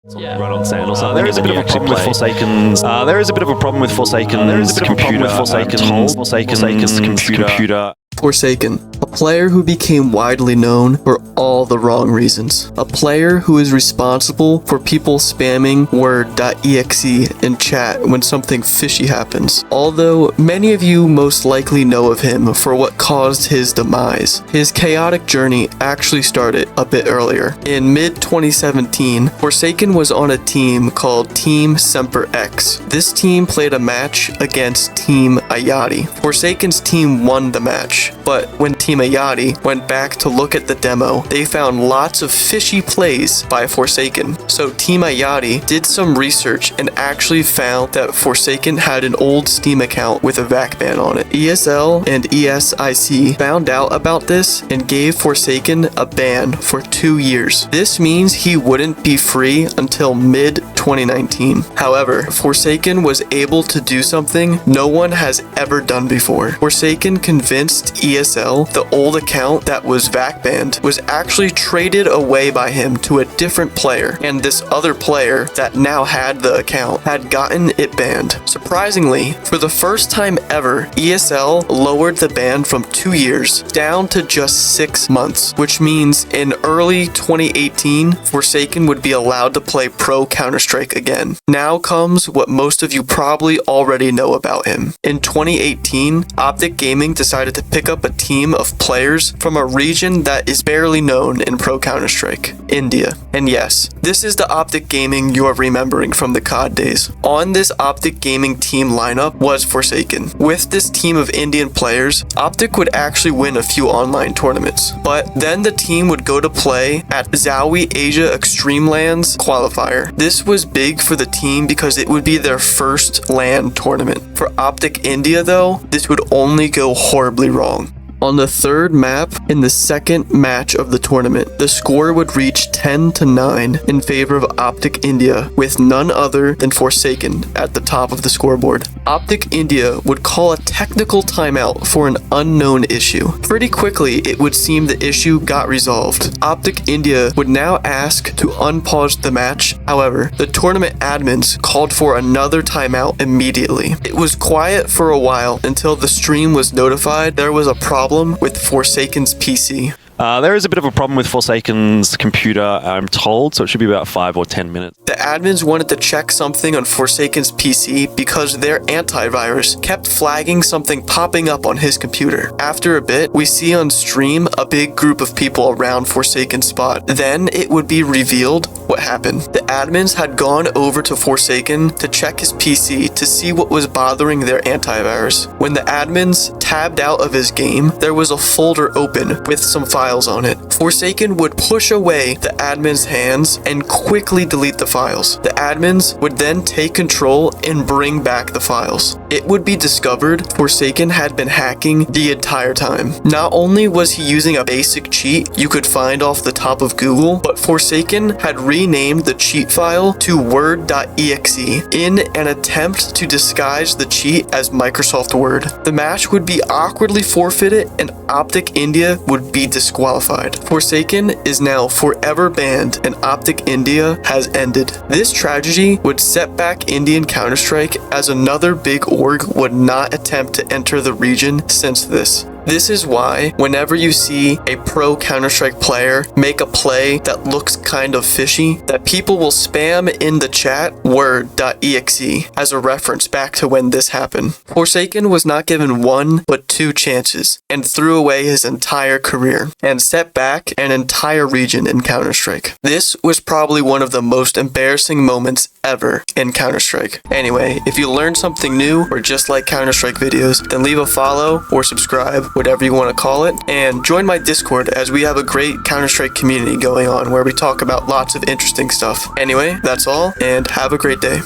Right on sand or something. There is a bit of a problem with Forsaken's. There is a bit of a problem with Forsaken's computer. Forsaken's computer. Forsaken, a player who became widely known for all the wrong reasons. A player who is responsible for people spamming word.exe in chat when something fishy happens. Although many of you most likely know of him for what caused his demise, his chaotic journey actually started a bit earlier. In mid-2017, Forsaken was on a team called Team Semper X. This team played a match against Team Ayati. Forsaken's team won the match. But when Team Ayati went back to look at the demo, they found lots of fishy plays by Forsaken. So Team Ayati did some research and actually found that Forsaken had an old Steam account with a VAC ban on it. ESL and ESIC found out about this and gave Forsaken a ban for 2 years. This means he wouldn't be free until mid-2019. However, Forsaken was able to do something no one has ever done before. Forsaken convinced ESL, the old account that was VAC banned, was actually traded away by him to a different player, and this other player that now had the account had gotten it banned. Surprisingly, for the first time ever, ESL lowered the ban from 2 years down to just 6 months, which means in early 2018, Forsaken would be allowed to play pro Counter-Strike again. Now comes what most of you probably already know about him. In 2018, Optic Gaming decided to pick up a team of players from a region that is barely known in pro Counter-Strike, India. And yes, this is the Optic Gaming you are remembering from the COD days. On this Optic Gaming team lineup was Forsaken. With this team of Indian players, Optic would actually win a few online tournaments, but then the team would go to play at Zowie Asia Extreme Lands qualifier. This was big for the team because it would be their first LAN tournament. For Optic India though, this would only go horribly wrong. On the third map, in the second match of the tournament, the score would reach 10-9 in favor of Optic India, with none other than Forsaken at the top of the scoreboard. Optic India would call a technical timeout for an unknown issue. Pretty quickly, it would seem the issue got resolved. Optic India would now ask to unpause the match. However, the tournament admins called for another timeout immediately. It was quiet for a while until the stream was notified there was a problem with Forsaken's PC. There is a bit of a problem with Forsaken's computer, I'm told, so it should be about 5 or 10 minutes. The admins wanted to check something on Forsaken's PC because their antivirus kept flagging something popping up on his computer. After a bit, we see on stream a big group of people around Forsaken's spot. Then it would be revealed what happened. The admins had gone over to Forsaken to check his PC to see what was bothering their antivirus. When the admins tabbed out of his game, there was a folder open with some files on it. Forsaken would push away the admin's hands and quickly delete the files. The admins would then take control and bring back the files. It would be discovered Forsaken had been hacking the entire time. Not only was he using a basic cheat you could find off the top of Google, but Forsaken had renamed the cheat file to word.exe in an attempt to disguise the cheat as Microsoft Word. The match would be awkwardly forfeited and Optic India would be disqualified. Forsaken is now forever banned and Optic India has ended. This tragedy would set back Indian Counter-Strike as another big org would not attempt to enter the region since this. This is why whenever you see a pro Counter-Strike player make a play that looks kind of fishy, that people will spam in the chat word.exe as a reference back to when this happened. Forsaken was not given 1 but 2 chances and threw away his entire career and set back an entire region in Counter-Strike. This was probably one of the most embarrassing moments ever in Counter-Strike. Anyway, if you learned something new or just like Counter-Strike videos, then leave a follow or subscribe, whatever you want to call it, and join my Discord as we have a great Counter-Strike community going on where we talk about lots of interesting stuff. Anyway, that's all, and have a great day.